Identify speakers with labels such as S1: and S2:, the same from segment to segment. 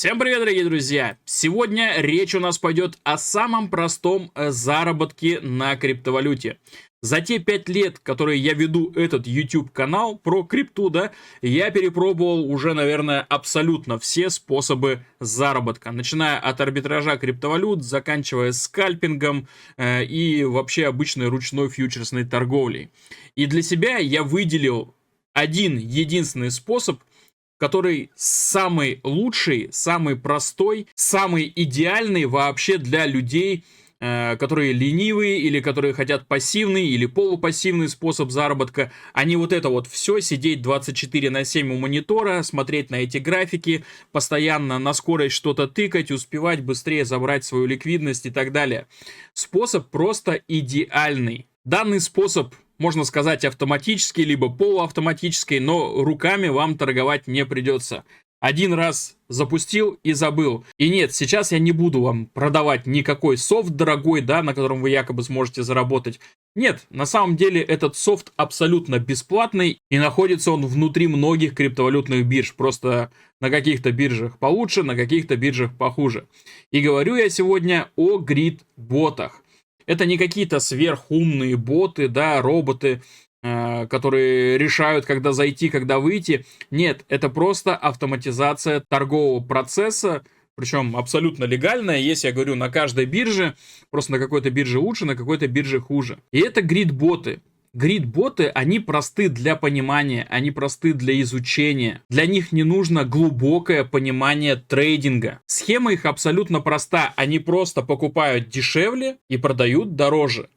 S1: Всем привет, дорогие друзья! Сегодня речь у нас пойдет о самом простом заработке на криптовалюте. За те 5 лет, которые я веду этот YouTube канал про крипту, да, я перепробовал уже, наверное, абсолютно все способы заработка. Начиная от арбитража криптовалют, заканчивая скальпингом и вообще обычной ручной фьючерсной торговлей. И для себя я выделил один единственный способ, который самый лучший, самый простой, самый идеальный вообще для людей, которые ленивые или которые хотят пассивный или полупассивный способ заработка. Они вот это вот все, сидеть 24/7 у монитора, смотреть на эти графики, постоянно на скорость что-то тыкать, успевать быстрее забрать свою ликвидность и так далее. Способ просто идеальный. Данный способ, можно сказать, автоматический, либо полуавтоматический, но руками вам торговать не придется. Один раз запустил и забыл. И нет, сейчас я не буду вам продавать никакой софт дорогой, да, на котором вы якобы сможете заработать. Нет, на самом деле этот софт абсолютно бесплатный, и находится он внутри многих криптовалютных бирж. Просто на каких-то биржах получше, на каких-то биржах похуже. И говорю я сегодня о грид-ботах. Это не какие-то сверхумные боты, да, роботы, которые решают, когда зайти, когда выйти. Нет, это просто автоматизация торгового процесса, причем абсолютно легальная, если я говорю на каждой бирже, просто на какой-то бирже лучше, на какой-то бирже хуже. И это грид-боты. Грид-боты, они просты для понимания, они просты для изучения. Для них не нужно глубокое понимание трейдинга. Схема их абсолютно проста. Они просто покупают дешевле и продают дороже.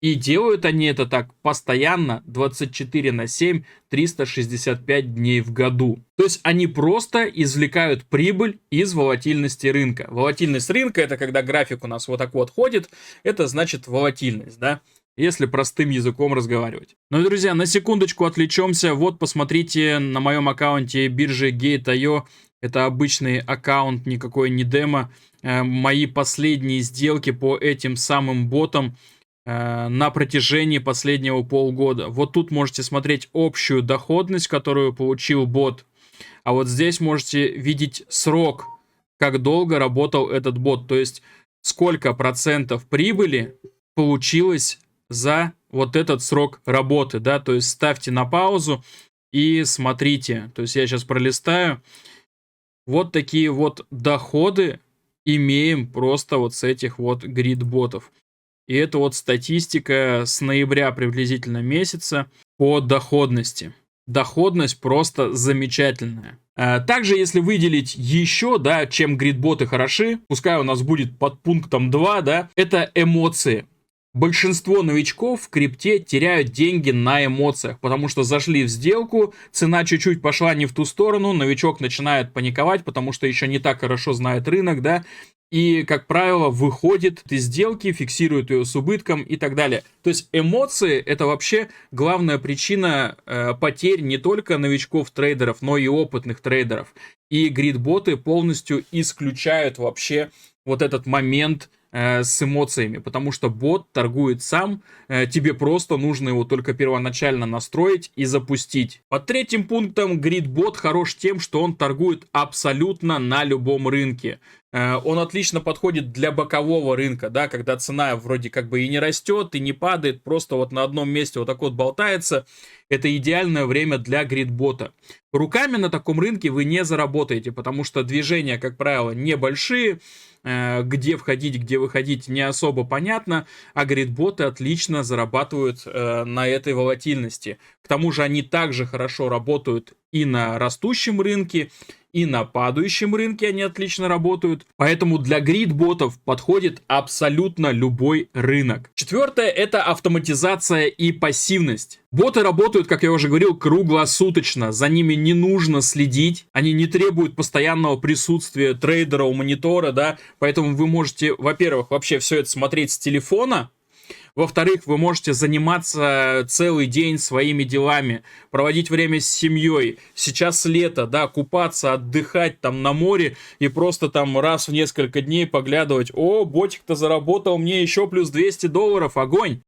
S1: И делают они это так постоянно 24/7, 365 дней в году. То есть они просто извлекают прибыль из волатильности рынка. Волатильность рынка — это когда график у нас вот так вот ходит, это значит волатильность, да? Если простым языком разговаривать. Ну и, друзья, на секундочку отвлечемся. Вот, посмотрите на моем аккаунте биржи Gate.io. Это обычный аккаунт, никакой не демо. Мои последние сделки по этим самым ботам на протяжении последнего полгода. Вот тут можете смотреть общую доходность, которую получил бот. А вот здесь можете видеть срок, как долго работал этот бот. То есть, сколько процентов прибыли получилось за вот этот срок работы, да, то есть ставьте на паузу и смотрите, то есть я сейчас пролистаю, вот такие вот доходы имеем просто вот с этих вот грид-ботов. И это вот статистика с ноября приблизительно месяца по доходности. Доходность просто замечательная. Также, если выделить еще, да, чем грид-боты хороши, пускай у нас будет под пунктом 2, да, это эмоции. Большинство новичков в крипте теряют деньги на эмоциях, потому что зашли в сделку, цена чуть-чуть пошла не в ту сторону, новичок начинает паниковать, потому что еще не так хорошо знает рынок, да, и, как правило, выходит из сделки, фиксирует ее с убытком и так далее. То есть эмоции — это вообще главная причина потерь не только новичков-трейдеров, но и опытных трейдеров. И грид-боты полностью исключают вообще вот этот момент с эмоциями, потому что бот торгует сам, тебе просто нужно его только первоначально настроить и запустить. Под третьим пунктом грид-бот хорош тем, что он торгует абсолютно на любом рынке. Он отлично подходит для бокового рынка, да, когда цена вроде как бы и не растет, и не падает, просто вот на одном месте вот так вот болтается. Это идеальное время для грид-бота. Руками на таком рынке вы не заработаете, потому что движения, как правило, небольшие, где входить, где выходить не особо понятно, а грид-боты отлично зарабатывают на этой волатильности. К тому же они также хорошо работают и на растущем рынке, и на падающем рынке они отлично работают. Поэтому для грид-ботов подходит абсолютно любой рынок. Четвертое — это автоматизация и пассивность. Боты работают, как я уже говорил, круглосуточно. За ними не нужно следить. Они не требуют постоянного присутствия трейдера у монитора, да. Поэтому вы можете, во-первых, вообще все это смотреть с телефона. Во-вторых, вы можете заниматься целый день своими делами, проводить время с семьей. Сейчас лето, да, купаться, отдыхать там на море и просто там раз в несколько дней поглядывать: о, ботик-то заработал мне еще плюс $200, огонь!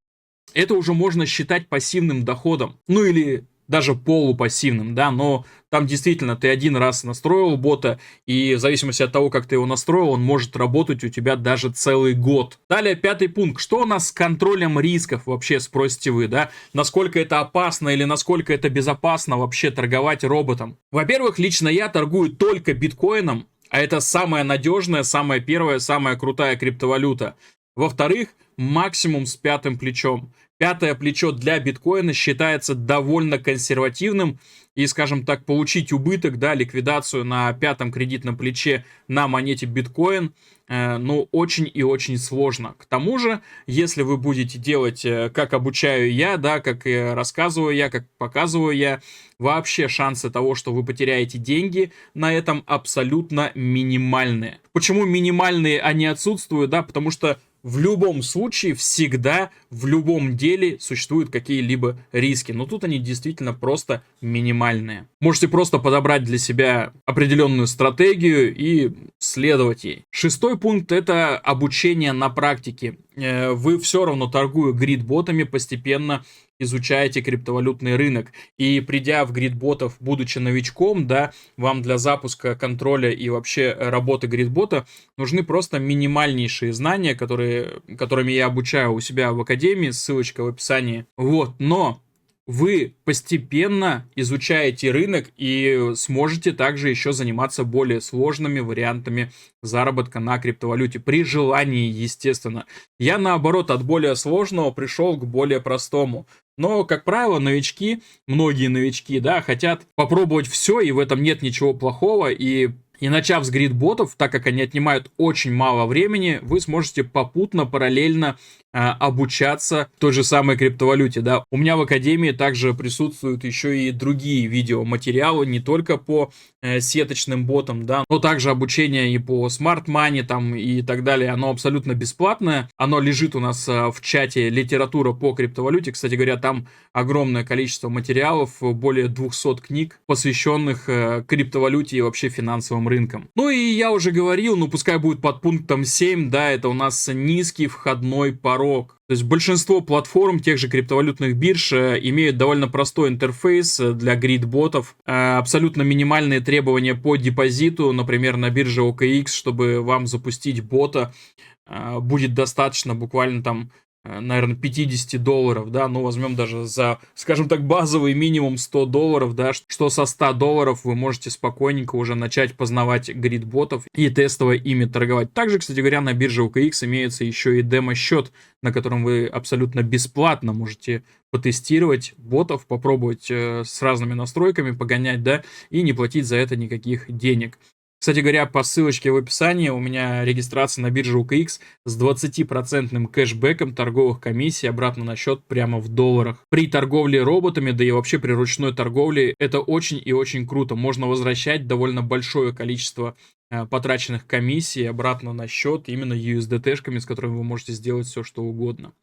S1: Это уже можно считать пассивным доходом. Ну или даже полупассивным, да, но там действительно ты один раз настроил бота, и в зависимости от того, как ты его настроил, он может работать у тебя даже целый год. Далее, пятый пункт. Что у нас с контролем рисков вообще, спросите вы, да? Насколько это опасно или насколько это безопасно вообще торговать роботом? Во-первых, лично я торгую только биткоином, а это самая надежная, самая первая, самая крутая криптовалюта. Во-вторых, максимум с пятым плечом. Пятое плечо для биткоина считается довольно консервативным. И, скажем так, получить убыток, да, ликвидацию на пятом кредитном плече на монете биткоин, ну, очень и очень сложно. К тому же, если вы будете делать, как обучаю я, да, как рассказываю я, как показываю я, вообще шансы того, что вы потеряете деньги на этом абсолютно минимальные. Почему минимальные, а не отсутствуют, да, потому что в любом случае, всегда, в любом деле существуют какие-либо риски. Но тут они действительно просто минимальные. Можете просто подобрать для себя определенную стратегию и следовать ей. Шестой пункт — это обучение на практике. Вы все равно, торгуя грид-ботами, постепенно изучаете криптовалютный рынок. И придя в грид-ботов, будучи новичком, да, вам для запуска контроля и вообще работы грид-бота нужны просто минимальнейшие знания, которыми я обучаю у себя в академии, ссылочка в описании. Вот, но вы постепенно изучаете рынок и сможете также еще заниматься более сложными вариантами заработка на криптовалюте. При желании, естественно. Я, наоборот, от более сложного пришел к более простому. Но, как правило, новички, многие новички, да, хотят попробовать все, и в этом нет ничего плохого. И начав с грид-ботов, так как они отнимают очень мало времени, вы сможете попутно, параллельно обучаться той же самой криптовалюте, да. У меня в академии также присутствуют еще и другие видеоматериалы, не только по сеточным ботам, да, но также обучение и по Smart Money там и так далее. Оно абсолютно бесплатное, оно лежит у нас в чате «Литература по криптовалюте». Кстати говоря, там огромное количество материалов, более 200 книг, посвященных криптовалюте и вообще финансовым рынкам. Ну и я уже говорил, ну пускай будет под пунктом 7, да, это у нас низкий входной порог. То есть большинство платформ, тех же криптовалютных бирж, имеют довольно простой интерфейс для грид-ботов, абсолютно минимальные требования по депозиту, например, на бирже OKX, чтобы вам запустить бота, будет достаточно буквально там, наверное, $50, да, ну, возьмем даже за, скажем так, базовый минимум $100, да, что со $100 вы можете спокойненько уже начать познавать грид-ботов и тестово ими торговать. Также, кстати говоря, на бирже OKX имеется еще и демо-счет, на котором вы абсолютно бесплатно можете потестировать ботов, попробовать с разными настройками погонять, да, и не платить за это никаких денег. Кстати говоря, по ссылочке в описании у меня регистрация на бирже OKX с 20% кэшбэком торговых комиссий обратно на счет прямо в долларах. При торговле роботами, да и вообще при ручной торговле, это очень и очень круто. Можно возвращать довольно большое количество потраченных комиссий обратно на счет именно USDT-шками, с которыми вы можете сделать все, что угодно.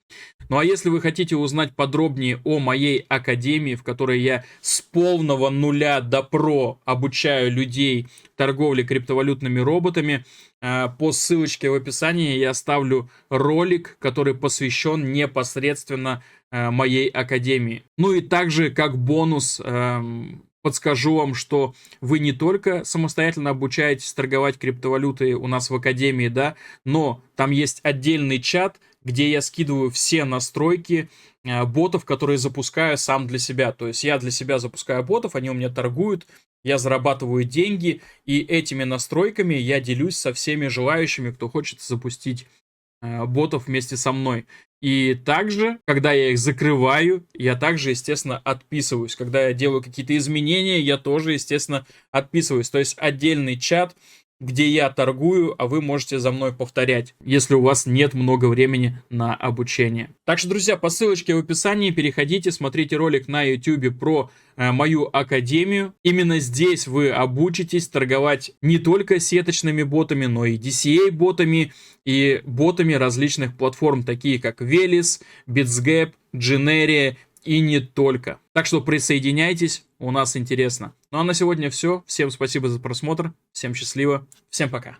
S1: Ну а если вы хотите узнать подробнее о моей академии, в которой я с полного нуля до про обучаю людей торговле криптовалютными роботами, по ссылочке в описании я оставлю ролик, который посвящен непосредственно моей академии. Ну и также как бонус подскажу вам, что вы не только самостоятельно обучаетесь торговать криптовалютой у нас в академии, да, но там есть отдельный чат, где я скидываю все настройки ботов, которые запускаю сам для себя. То есть я для себя запускаю ботов, они у меня торгуют, я зарабатываю деньги, и этими настройками я делюсь со всеми желающими, кто хочет запустить ботов вместе со мной. И также, когда я их закрываю, я также, естественно, отписываюсь. Когда я делаю какие-то изменения, я тоже, естественно, отписываюсь. То есть отдельный чат, где я торгую, а вы можете за мной повторять, если у вас нет много времени на обучение. Так что, друзья, по ссылочке в описании переходите, смотрите ролик на YouTube про мою академию. Именно здесь вы обучитесь торговать не только сеточными ботами, но и DCA-ботами и ботами различных платформ, такие как Velis, BitsGap, Generia и не только. Так что присоединяйтесь, у нас интересно. Ну а на сегодня все. Всем спасибо за просмотр, всем счастливо, всем пока.